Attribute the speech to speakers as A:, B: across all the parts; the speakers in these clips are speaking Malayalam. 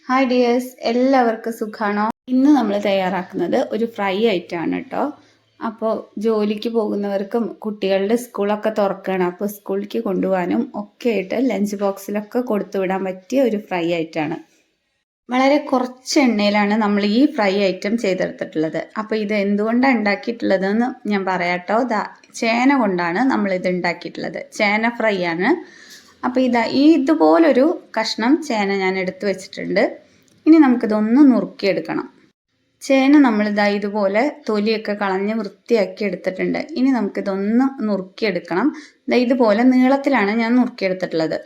A: ഹായ് ഡിയേഴ്സ്, എല്ലാവർക്കും സുഖാണോ? ഇന്ന് നമ്മൾ തയ്യാറാക്കുന്നത് ഒരു ഫ്രൈ ആയിട്ടാണ് കേട്ടോ. അപ്പോൾ ജോലിക്ക് പോകുന്നവർക്കും കുട്ടികളുടെ സ്കൂളൊക്കെ തുറക്കണം, അപ്പോൾ സ്കൂളിലേക്ക് കൊണ്ടുപോകാനും ഒക്കെ ആയിട്ട് ലഞ്ച് ബോക്സിലൊക്കെ കൊടുത്തു വിടാൻ പറ്റിയ ഒരു ഫ്രൈ ആയിട്ടാണ്. വളരെ കുറച്ച് എണ്ണയിലാണ് നമ്മൾ ഈ ഫ്രൈ ഐറ്റം ചെയ്തെടുത്തിട്ടുള്ളത്. അപ്പോൾ ഇത് എന്തുകൊണ്ടാണ് ഉണ്ടാക്കിയിട്ടുള്ളതെന്ന് ഞാൻ പറയാട്ടോ. ചേന കൊണ്ടാണ് നമ്മളിത് ഉണ്ടാക്കിയിട്ടുള്ളത്. ചേന ഫ്രൈ ആണ്. അപ്പോൾ ഇതുപോലൊരു കഷ്ണം ചേന ഞാൻ എടുത്തു വെച്ചിട്ടുണ്ട്. ഇനി നമുക്കിതൊന്ന് നുറുക്കിയെടുക്കണം. ചേന ഇതുപോലെ തൊലിയൊക്കെ കളഞ്ഞ് വൃത്തിയാക്കി എടുത്തിട്ടുണ്ട്. ഇനി നമുക്കിതൊന്ന് നുറുക്കിയെടുക്കണം. ഇതുപോലെ നീളത്തിലാണ് ഞാൻ നുറുക്കിയെടുത്തിട്ടുള്ളത്.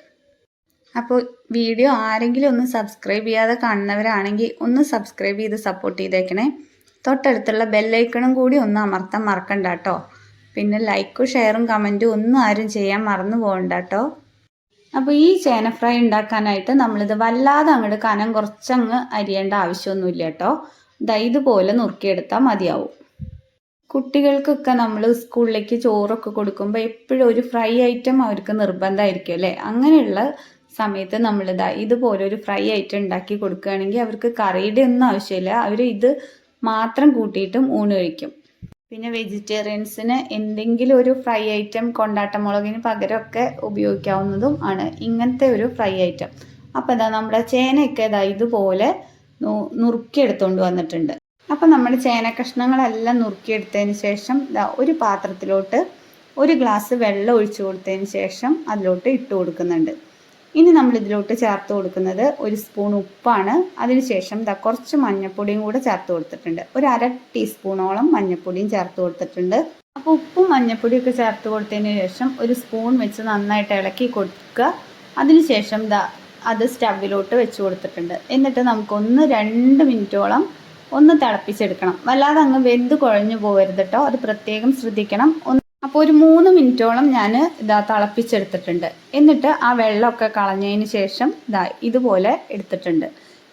A: അപ്പോൾ വീഡിയോ ആരെങ്കിലും ഒന്ന് സബ്സ്ക്രൈബ് ചെയ്യാതെ കാണുന്നവരാണെങ്കിൽ ഒന്ന് സബ്സ്ക്രൈബ് ചെയ്ത് സപ്പോർട്ട് ചെയ്തേക്കണേ. തൊട്ടടുത്തുള്ള ബെല്ലൈക്കണും കൂടി ഒന്ന് അമർത്താൻ മറക്കണ്ട കേട്ടോ. പിന്നെ ലൈക്കും ഷെയറും കമൻറ്റും ഒന്നും ആരും ചെയ്യാൻ മറന്നു പോകണ്ട കേട്ടോ. അപ്പോൾ ഈ ചേന ഫ്രൈ ഉണ്ടാക്കാനായിട്ട് നമ്മളിത് വല്ലാതെ അങ്ങോട്ട് കനം കുറച്ചങ്ങ് അരിയേണ്ട ആവശ്യമൊന്നുമില്ല കേട്ടോ. ഇതുപോലെ നുറുക്കിയെടുത്താൽ മതിയാവും. കുട്ടികൾക്കൊക്കെ നമ്മൾ സ്കൂളിലേക്ക് ചോറൊക്കെ കൊടുക്കുമ്പോൾ എപ്പോഴും ഒരു ഫ്രൈ ഐറ്റം അവർക്ക് നിർബന്ധമായിരിക്കും അല്ലേ. അങ്ങനെയുള്ള സമയത്ത് ഇതുപോലെ ഒരു ഫ്രൈ ഐറ്റം ഉണ്ടാക്കി കൊടുക്കുകയാണെങ്കിൽ അവർക്ക് കറിയുടെ ഒന്നും ആവശ്യമില്ല. അവർ ഇത് മാത്രം കൂട്ടിയിട്ടും ഊണ് കഴിക്കും. പിന്നെ വെജിറ്റേറിയൻസിന് എന്തെങ്കിലും ഒരു ഫ്രൈ ഐറ്റം കൊണ്ടാട്ടമുളകിന് പകരമൊക്കെ ഉപയോഗിക്കാവുന്നതും ആണ് ഇങ്ങനത്തെ ഒരു ഫ്രൈ ഐറ്റം. അപ്പോൾ നമ്മുടെ ചേനയൊക്കെ ഇതുപോലെ നുറുക്കിയെടുത്തുകൊണ്ട് വന്നിട്ടുണ്ട്. അപ്പം നമ്മുടെ ചേന കഷ്ണങ്ങളെല്ലാം നുറുക്കിയെടുത്തതിന് ശേഷം ഒരു പാത്രത്തിലോട്ട് 1 ഗ്ലാസ് വെള്ളം ഒഴിച്ചു കൊടുത്തതിന് ശേഷം അതിലോട്ട് ഇട്ട് കൊടുക്കുന്നുണ്ട്. ഇനി നമ്മൾ ഇതിലോട്ട് ചേർത്ത് കൊടുക്കുന്നത് 1 സ്പൂൺ ഉപ്പാണ്. അതിനുശേഷം കുറച്ച് മഞ്ഞൾപ്പൊടിയും കൂടെ ചേർത്ത് കൊടുത്തിട്ടുണ്ട്. ഒരു 1/2 ടീസ്പൂണോളം മഞ്ഞൾപ്പൊടിയും ചേർത്ത് കൊടുത്തിട്ടുണ്ട്. അപ്പോൾ ഉപ്പും മഞ്ഞൾപ്പൊടിയൊക്കെ ചേർത്ത് കൊടുത്തതിന് ശേഷം 1 സ്പൂൺ വെച്ച് നന്നായിട്ട് ഇളക്കി കൊടുക്കുക. അതിനുശേഷം അത് സ്റ്റവിലോട്ട് വെച്ച് കൊടുത്തിട്ടുണ്ട്. എന്നിട്ട് നമുക്കൊന്ന് 2 മിനിറ്റോളം ഒന്ന് തിളപ്പിച്ചെടുക്കണം. വല്ലാതെ അങ്ങ് വെന്ത് കുഴഞ്ഞു പോകരുത് കേട്ടോ, അത് പ്രത്യേകം ശ്രദ്ധിക്കണം. അപ്പോൾ ഒരു 3 മിനിറ്റോളം ഞാൻ തിളപ്പിച്ചെടുത്തിട്ടുണ്ട്. എന്നിട്ട് ആ വെള്ളമൊക്കെ കളഞ്ഞതിന് ശേഷം ഇതുപോലെ എടുത്തിട്ടുണ്ട്.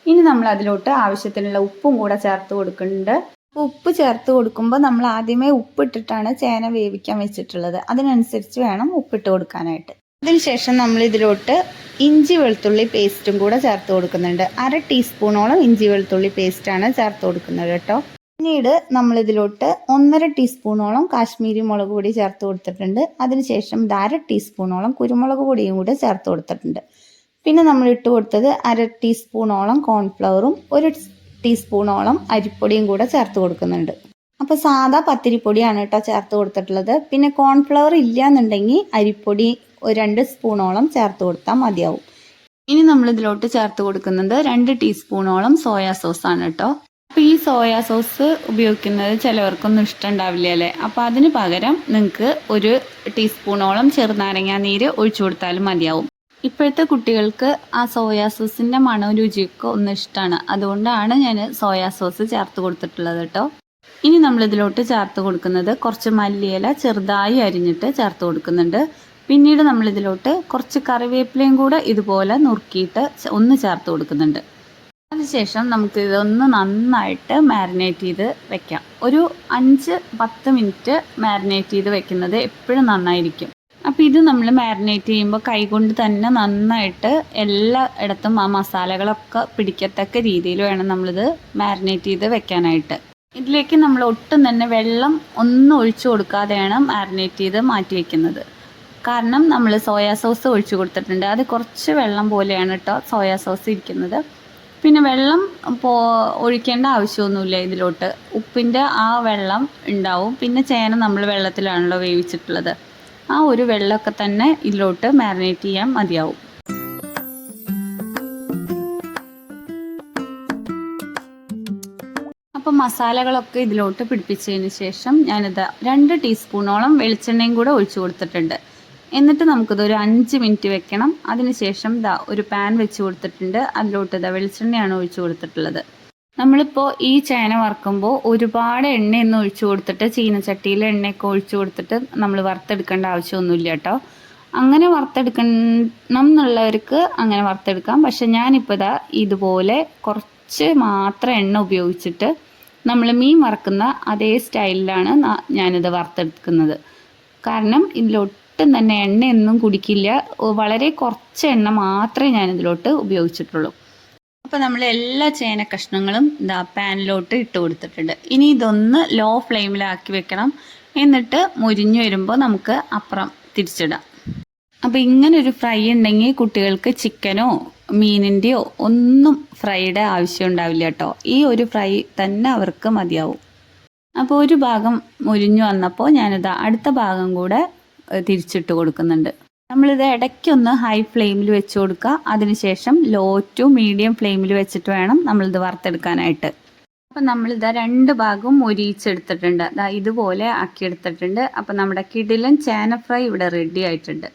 A: ഇനി നമ്മൾ അതിലോട്ട് ആവശ്യത്തിനുള്ള ഉപ്പും കൂടെ ചേർത്ത് കൊടുക്കുന്നുണ്ട്. ഉപ്പ് ചേർത്ത് കൊടുക്കുമ്പോൾ നമ്മൾ ആദ്യമേ ഉപ്പിട്ടിട്ടാണ് ചേന വേവിക്കാൻ വെച്ചിട്ടുള്ളത്. അതിനനുസരിച്ച് വേണം ഉപ്പിട്ട് കൊടുക്കാനായിട്ട്. അതിനുശേഷം നമ്മൾ ഇതിലോട്ട് ഇഞ്ചി വെളുത്തുള്ളി പേസ്റ്റും കൂടെ ചേർത്ത് കൊടുക്കുന്നുണ്ട്. 1/2 ടീസ്പൂണോളം ഇഞ്ചി വെളുത്തുള്ളി പേസ്റ്റാണ് ചേർത്ത് കൊടുക്കുന്നത് കേട്ടോ. പിന്നീട് നമ്മളിതിലോട്ട് 1/2 ടീസ്പൂണോളം കാശ്മീരി മുളക് പൊടി ചേർത്ത് കൊടുത്തിട്ടുണ്ട്. അതിനുശേഷം 1/2 ടീസ്പൂണോളം കുരുമുളക് പൊടിയും കൂടെ ചേർത്ത് കൊടുത്തിട്ടുണ്ട്. പിന്നെ നമ്മൾ ഇട്ട് കൊടുത്തത് 1/2 ടീസ്പൂണോളം കോൺഫ്ലവറും 1 ടീസ്പൂണോളം അരിപ്പൊടിയും കൂടെ ചേർത്ത് കൊടുക്കുന്നുണ്ട്. അപ്പോൾ സാധാ പത്തിരിപ്പൊടിയാണ് കേട്ടോ ചേർത്ത് കൊടുത്തിട്ടുള്ളത്. പിന്നെ കോൺഫ്ലവർ ഇല്ല എന്നുണ്ടെങ്കിൽ അരിപ്പൊടി 2 സ്പൂണോളം ചേർത്ത് കൊടുത്താൽ മതിയാവും. ഇനി നമ്മളിതിലോട്ട് ചേർത്ത് കൊടുക്കുന്നത് 2 ടീസ്പൂണോളം സോയാ സോസാണ് കേട്ടോ. അപ്പോൾ ഈ സോയാ സോസ് ഉപയോഗിക്കുന്നത് ചിലവർക്കൊന്നും ഇഷ്ടമുണ്ടാവില്ല അല്ലേ. അപ്പോൾ അതിന് പകരം നിങ്ങൾക്ക് 1 ടീസ്പൂണോളം ചെറുനാരങ്ങ നീര് ഒഴിച്ചു കൊടുത്താലും മതിയാവും. ഇപ്പോഴത്തെ കുട്ടികൾക്ക് ആ സോയാ സോസിൻ്റെ മണവും രുചിയൊക്കെ ഒന്ന് ഇഷ്ടമാണ്. അതുകൊണ്ടാണ് ഞാൻ സോയാ സോസ് ചേർത്ത് കൊടുത്തിട്ടുള്ളത് കേട്ടോ. ഇനി നമ്മളിതിലോട്ട് ചേർത്ത് കൊടുക്കുന്നത് കുറച്ച് മല്ലിയില ചെറുതായി അരിഞ്ഞിട്ട് ചേർത്ത് കൊടുക്കുന്നുണ്ട്. പിന്നീട് നമ്മളിതിലോട്ട് കുറച്ച് കറിവേപ്പിലയും കൂടെ ഇതുപോലെ നുറുക്കിയിട്ട് ഒന്ന് ചേർത്ത് കൊടുക്കുന്നുണ്ട്. അതിനുശേഷം നമുക്ക് ഇതൊന്ന് നന്നായിട്ട് മാരിനേറ്റ് ചെയ്ത് വെക്കാം. ഒരു 5-10 മിനിറ്റ് മാരിനേറ്റ് ചെയ്ത് വെക്കുന്നത് എപ്പോഴും നന്നായിരിക്കും. അപ്പോൾ ഇത് നമ്മൾ മാരിനേറ്റ് ചെയ്യുമ്പോൾ കൈകൊണ്ട് തന്നെ നന്നായിട്ട് എല്ലായിടത്തും ആ മസാലകളൊക്കെ പിടിക്കത്തക്ക രീതിയിൽ വേണം നമ്മളിത് മാരിനേറ്റ് ചെയ്ത് വെക്കാനായിട്ട്. ഇതിലേക്ക് നമ്മൾ ഒട്ടും തന്നെ വെള്ളം ഒന്നും ഒഴിച്ചു കൊടുക്കാതെയാണ് മാരിനേറ്റ് ചെയ്ത് മാറ്റി വയ്ക്കുന്നത്. കാരണം നമ്മൾ സോയാ സോസ് ഒഴിച്ചു കൊടുത്തിട്ടുണ്ട്. അത് കുറച്ച് വെള്ളം പോലെയാണ് കേട്ടോ സോയാ സോസ് ഇരിക്കുന്നത്. പിന്നെ വെള്ളം ഒഴിക്കേണ്ട ആവശ്യമൊന്നുമില്ല ഇതിലോട്ട്. ഉപ്പിൻ്റെ ആ വെള്ളം ഉണ്ടാവും. പിന്നെ ചേന നമ്മൾ വെള്ളത്തിലാണല്ലോ വേവിച്ചിട്ടുള്ളത്. ആ ഒരു വെള്ളമൊക്കെ തന്നെ ഇതിലോട്ട് മാരിനേറ്റ് ചെയ്യാൻ മതിയാവും. അപ്പോൾ മസാലകളൊക്കെ ഇതിലോട്ട് പിടിപ്പിച്ചതിന് ശേഷം ഞാനിത് 2 ടീസ്പൂണോളം വെളിച്ചെണ്ണയും കൂടെ ഒഴിച്ചു കൊടുത്തിട്ടുണ്ട്. എന്നിട്ട് നമുക്കിത് ഒരു 5 മിനിറ്റ് വെക്കണം. അതിനുശേഷം ഒരു പാൻ വെച്ച് കൊടുത്തിട്ടുണ്ട്. അതിലോട്ട് വെളിച്ചെണ്ണയാണ് ഒഴിച്ചു കൊടുത്തിട്ടുള്ളത്. നമ്മളിപ്പോൾ ഈ ചേന വറുക്കുമ്പോൾ ഒരുപാട് എണ്ണയൊന്നും ഒഴിച്ചു കൊടുത്തിട്ട് ചീനച്ചട്ടിയിൽ എണ്ണയൊക്കെ ഒഴിച്ചു കൊടുത്തിട്ട് നമ്മൾ വറുത്തെടുക്കേണ്ട ആവശ്യമൊന്നുമില്ല കേട്ടോ. അങ്ങനെ വറുത്തെടുക്കണം എന്നുള്ളവർക്ക് അങ്ങനെ വറുത്തെടുക്കാം. പക്ഷെ ഞാനിപ്പോൾ ഇതുപോലെ കുറച്ച് മാത്രം എണ്ണ ഉപയോഗിച്ചിട്ട് നമ്മൾ മീൻ വറുക്കുന്ന അതേ സ്റ്റൈലിലാണ് ഞാനിത് വറുത്തെടുക്കുന്നത്. കാരണം ഇതിലോട്ട് ഒട്ടും തന്നെ എണ്ണയൊന്നും കുടിക്കില്ല. വളരെ കുറച്ച് എണ്ണ മാത്രമേ ഞാനിതിലോട്ട് ഉപയോഗിച്ചിട്ടുള്ളൂ. അപ്പോൾ നമ്മൾ എല്ലാ ചേന കഷ്ണങ്ങളും ഇതാ പാനിലോട്ട് ഇട്ട് കൊടുത്തിട്ടുണ്ട്. ഇനി ഇതൊന്ന് ലോ ഫ്ലെയിമിലാക്കി വെക്കണം. എന്നിട്ട് മുരിഞ്ഞു വരുമ്പോൾ നമുക്ക് അപ്പുറം തിരിച്ചിടാം. അപ്പോൾ ഇങ്ങനൊരു ഫ്രൈ ഉണ്ടെങ്കിൽ കുട്ടികൾക്ക് ചിക്കനോ മീനിൻ്റെയോ ഒന്നും ഫ്രൈയുടെ ആവശ്യം ഉണ്ടാവില്ല കേട്ടോ. ഈ ഒരു ഫ്രൈ തന്നെ അവർക്ക് മതിയാവും. അപ്പോൾ ഒരു ഭാഗം മുരിഞ്ഞു വന്നപ്പോൾ ഞാനിത് അടുത്ത ഭാഗം കൂടെ തിരിച്ചിട്ട് കൊടുക്കുന്നുണ്ട്. നമ്മളിത് ഇടയ്ക്കൊന്ന് ഹൈ ഫ്ലെയിമിൽ വെച്ച് കൊടുക്കുക. അതിനുശേഷം ലോ ടു മീഡിയം ഫ്ലെയിമിൽ വെച്ചിട്ട് വേണം നമ്മളിത് വറുത്തെടുക്കാനായിട്ട്. അപ്പം നമ്മളിതാ 2 ഭാഗവും മൊരിയിച്ചെടുത്തിട്ടുണ്ട്. ഇതുപോലെ ആക്കിയെടുത്തിട്ടുണ്ട്. അപ്പം നമ്മുടെ കിടിലൻ ചേന ഫ്രൈ ഇവിടെ റെഡി ആയിട്ടുണ്ട്.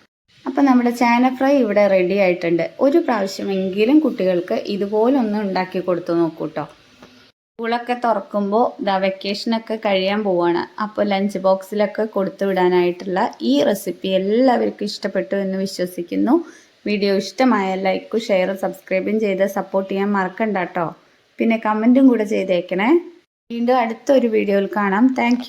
A: അപ്പം നമ്മുടെ ചേന ഫ്രൈ ഇവിടെ റെഡി ആയിട്ടുണ്ട്. ഒരു പ്രാവശ്യമെങ്കിലും കുട്ടികൾക്ക് ഇതുപോലൊന്ന് ഉണ്ടാക്കി കൊടുത്തു നോക്കൂ കേട്ടോ. സ്കൂളൊക്കെ തുറക്കുമ്പോൾ വെക്കേഷനൊക്കെ കഴിയാൻ പോവാണ്. അപ്പോൾ ലഞ്ച് ബോക്സിലൊക്കെ കൊടുത്തു വിടാനായിട്ടുള്ള ഈ റെസിപ്പി എല്ലാവർക്കും ഇഷ്ടപ്പെട്ടു എന്ന് വിശ്വസിക്കുന്നു. വീഡിയോ ഇഷ്ടമായ ലൈക്കും ഷെയറും സബ്സ്ക്രൈബും ചെയ്ത് സപ്പോർട്ട് ചെയ്യാൻ മറക്കണ്ട കേട്ടോ. പിന്നെ കമൻറ്റും കൂടെ ചെയ്തേക്കണേ. വീണ്ടും അടുത്തൊരു വീഡിയോയിൽ കാണാം. താങ്ക്